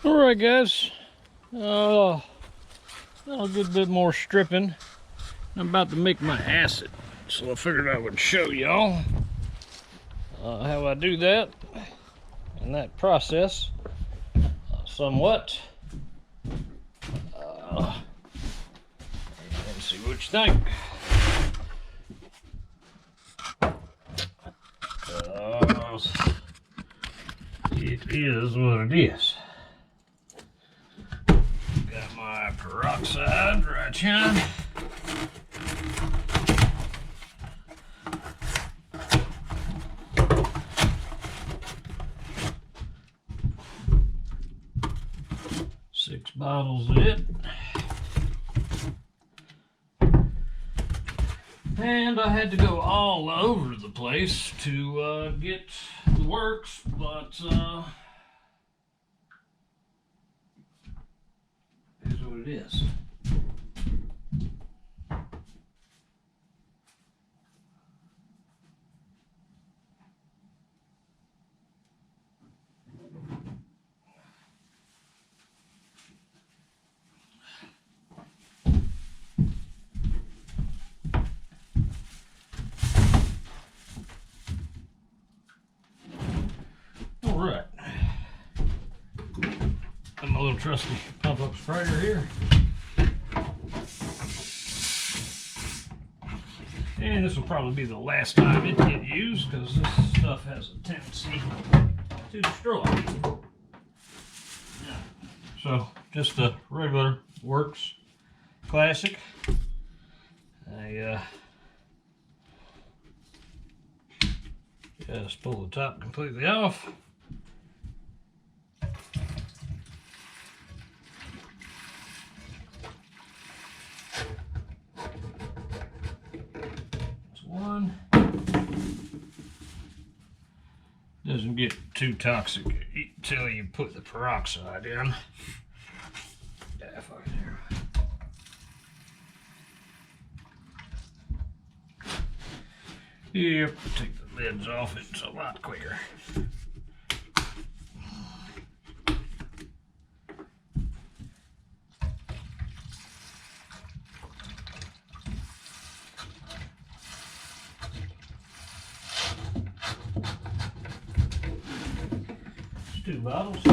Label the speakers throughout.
Speaker 1: All right, guys. A good bit more stripping. I'm about to make my acid, so I figured I would show y'all how I do that and that process somewhat. And see what you think. It is what it is. Got my peroxide right here. Six bottles of it. And I had to go all over the place to get the works, but it is what it is. All right. Got my little trusty pump-up sprayer here. And this will probably be the last time it gets used because this stuff has a tendency to destroy. So, just a regular Works Classic. I just pull the top completely off. One. Doesn't get too toxic until you put the peroxide in. Yeah, fuck it there. Yep, take the lids off, it's a lot quicker. Two bottles.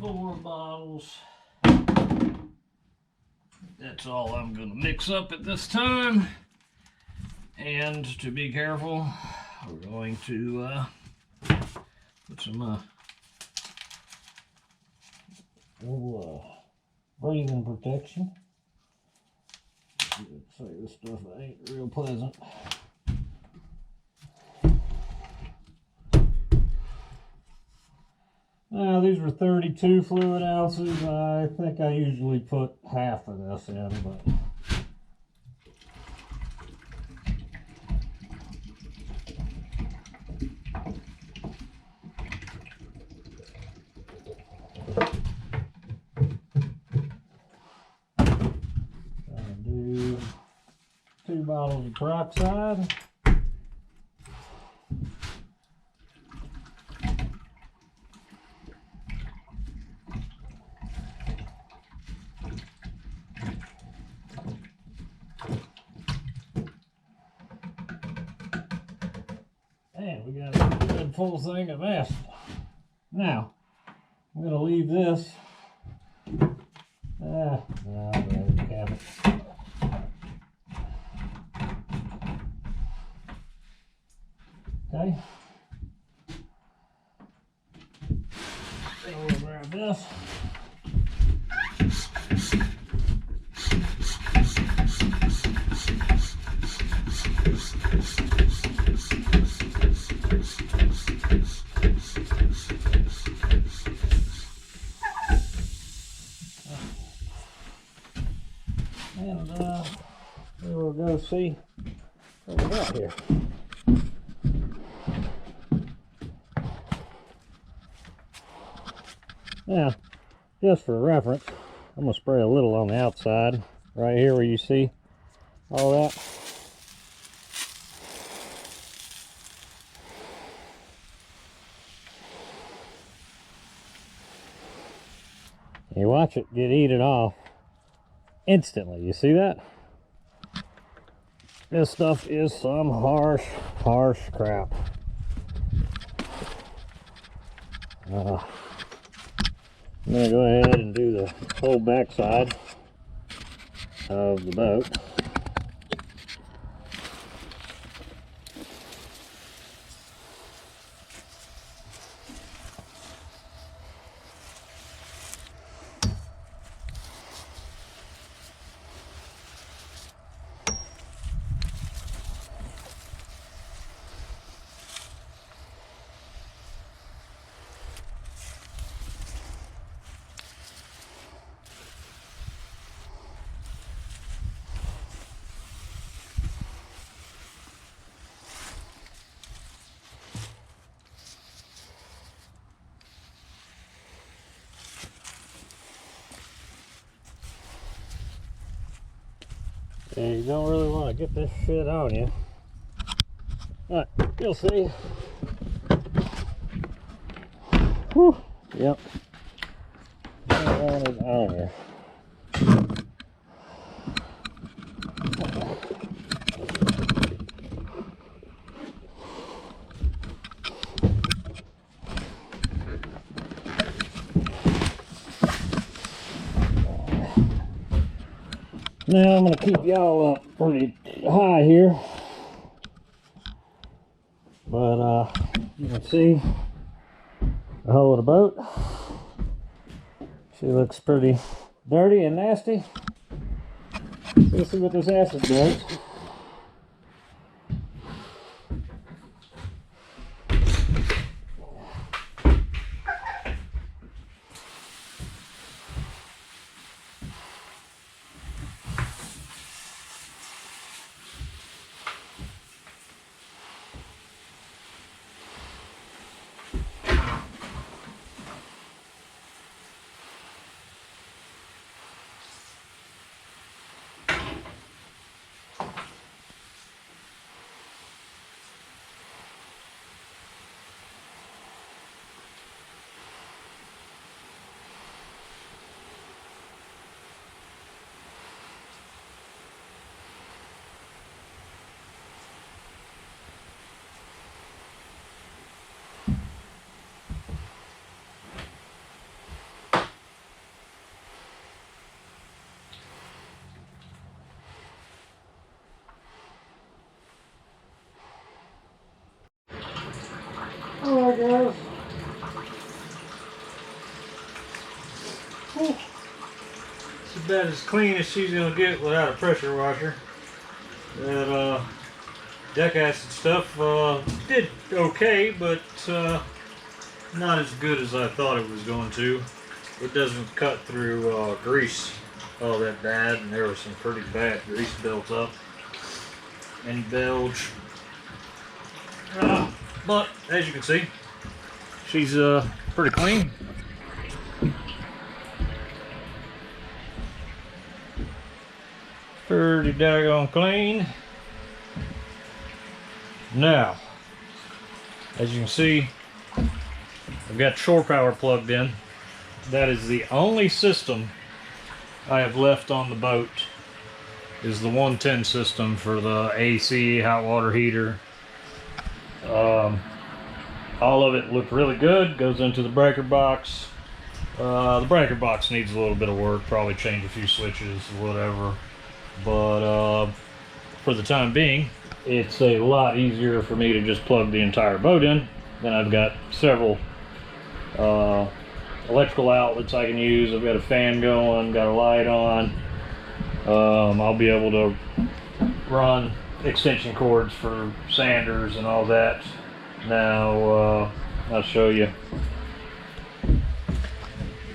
Speaker 1: Four bottles. That's all I'm going to mix up at this time. And to be careful, we're going to put some breathing protection. Say this stuff ain't real pleasant. Now these were 32 fluid ounces. I think I usually put half of this in, but I'll do 2 bottles of peroxide. And we got a good full thing of acid. Now, I'm going to leave this. No, there we have it. Okay. So we'll grab this. And we will go see what we got here. Now, just for reference, I'm going to spray a little on the outside, right here where you see all that. You watch it get eaten off instantly. You see that? This stuff is some harsh crap. I'm gonna go ahead and do the whole backside of the boat. And you don't really want to get this shit on you, but you'll see. Whew. Yep. Don't want it on you. Now I'm going to keep y'all up pretty high here, but you can see the hull of the boat. She looks pretty dirty and nasty. Let's see what this acid does. Alright guys. Whew. It's about as clean as she's gonna get without a pressure washer. That deck acid stuff did okay, but not as good as I thought it was going to. It doesn't cut through grease all that bad, and there was some pretty bad grease built up and bilge. But as you can see, she's pretty clean. Pretty daggone clean. Now, as you can see, I've got shore power plugged in. That is the only system I have left on the boat, is the 110 system for the AC hot water heater. All of it looked really good. Goes into the breaker box. The breaker box needs a little bit of work, probably change a few switches, whatever. But for the time being, it's a lot easier for me to just plug the entire boat in. Then I've got several electrical outlets I can use. I've got a fan going, got a light on. I'll be able to run extension cords for sanders and all that. Now I'll show you.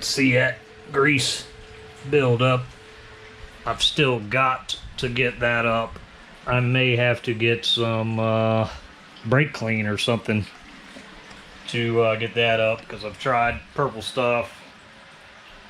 Speaker 1: See that grease build up I've still got to get that up. I may have to get some brake clean or something to get that up, because I've tried purple stuff.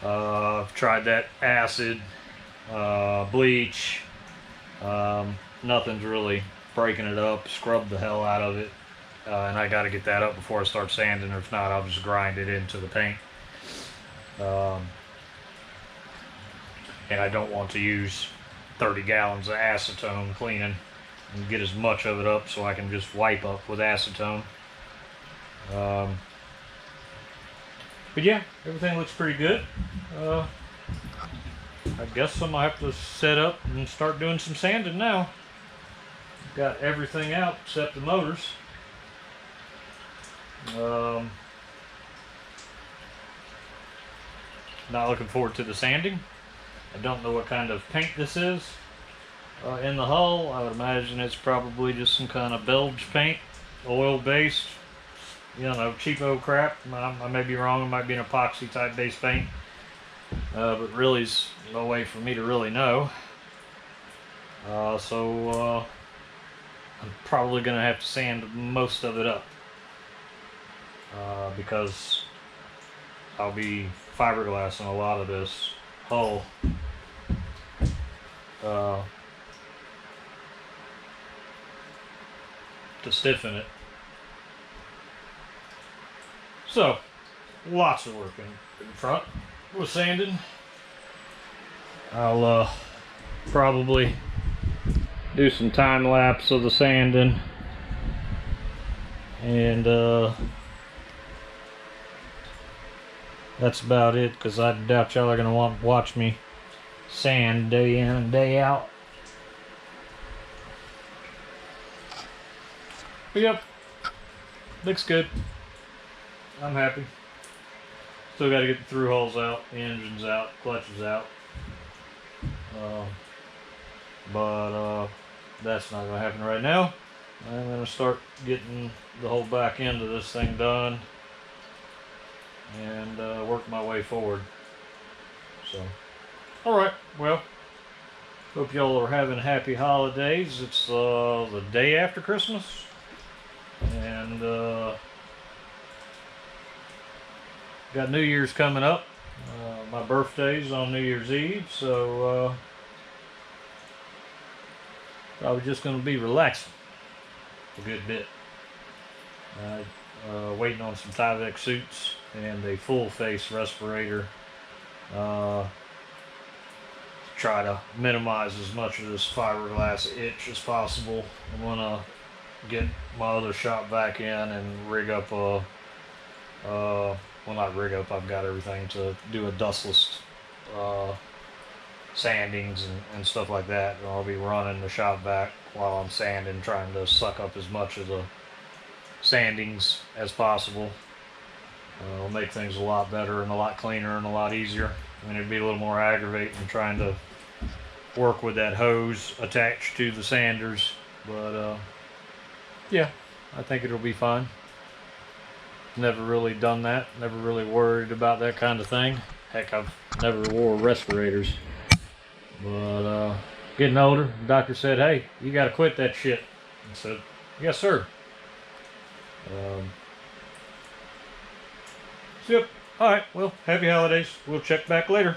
Speaker 1: I've tried that acid, bleach. Nothing's really breaking it up. Scrub the hell out of it. And I got to get that up before I start sanding, or if not, I'll just grind it into the paint. And I don't want to use 30 gallons of acetone cleaning and get as much of it up, so I can just wipe up with acetone. But yeah, everything looks pretty good. I guess I'm gonna have to set up and start doing some sanding now. Got everything out except the motors. Not looking forward to the sanding. I don't know what kind of paint this is in the hull. I would imagine it's probably just some kind of bilge paint, oil based, you know, cheapo crap. I may be wrong. It might be an epoxy type base paint, but really is no way for me to really know. So I'm probably gonna have to sand most of it up, because I'll be fiberglassing a lot of this hull. To stiffen it. So, lots of work in front with sanding. I'll probably do some time lapse of the sanding, and that's about it, because I doubt y'all are going to want to watch me sand day in and day out. But yep, looks good. I'm happy. Still got to get the through hulls out, the engines out, clutches out. But that's not going to happen right now. I'm going to start getting the whole back end of this thing done and work my way forward. So, alright, well, hope y'all are having happy holidays. It's the day after Christmas, and got New Year's coming up. My birthday's on New Year's Eve, so probably just going to be relaxing a good bit. Waiting on some Tyvek suits and a full face respirator. Try to minimize as much of this fiberglass itch as possible. I'm gonna get my other shop back in and rig up a, well, not rig up, I've got everything to do a dustless sandings and stuff like that. And I'll be running the shop back while I'm sanding, trying to suck up as much of the sandings as possible. It'll make things a lot better and a lot cleaner and a lot easier. I mean, it'd be a little more aggravating trying to work with that hose attached to the sanders, but yeah, I think it'll be fine. Never really done that, never really worried about that kind of thing. Heck, I've never wore respirators, but getting older, the doctor said, hey, you got to quit that shit. I said, yes sir. Yep. Alright, well, happy holidays. We'll check back later.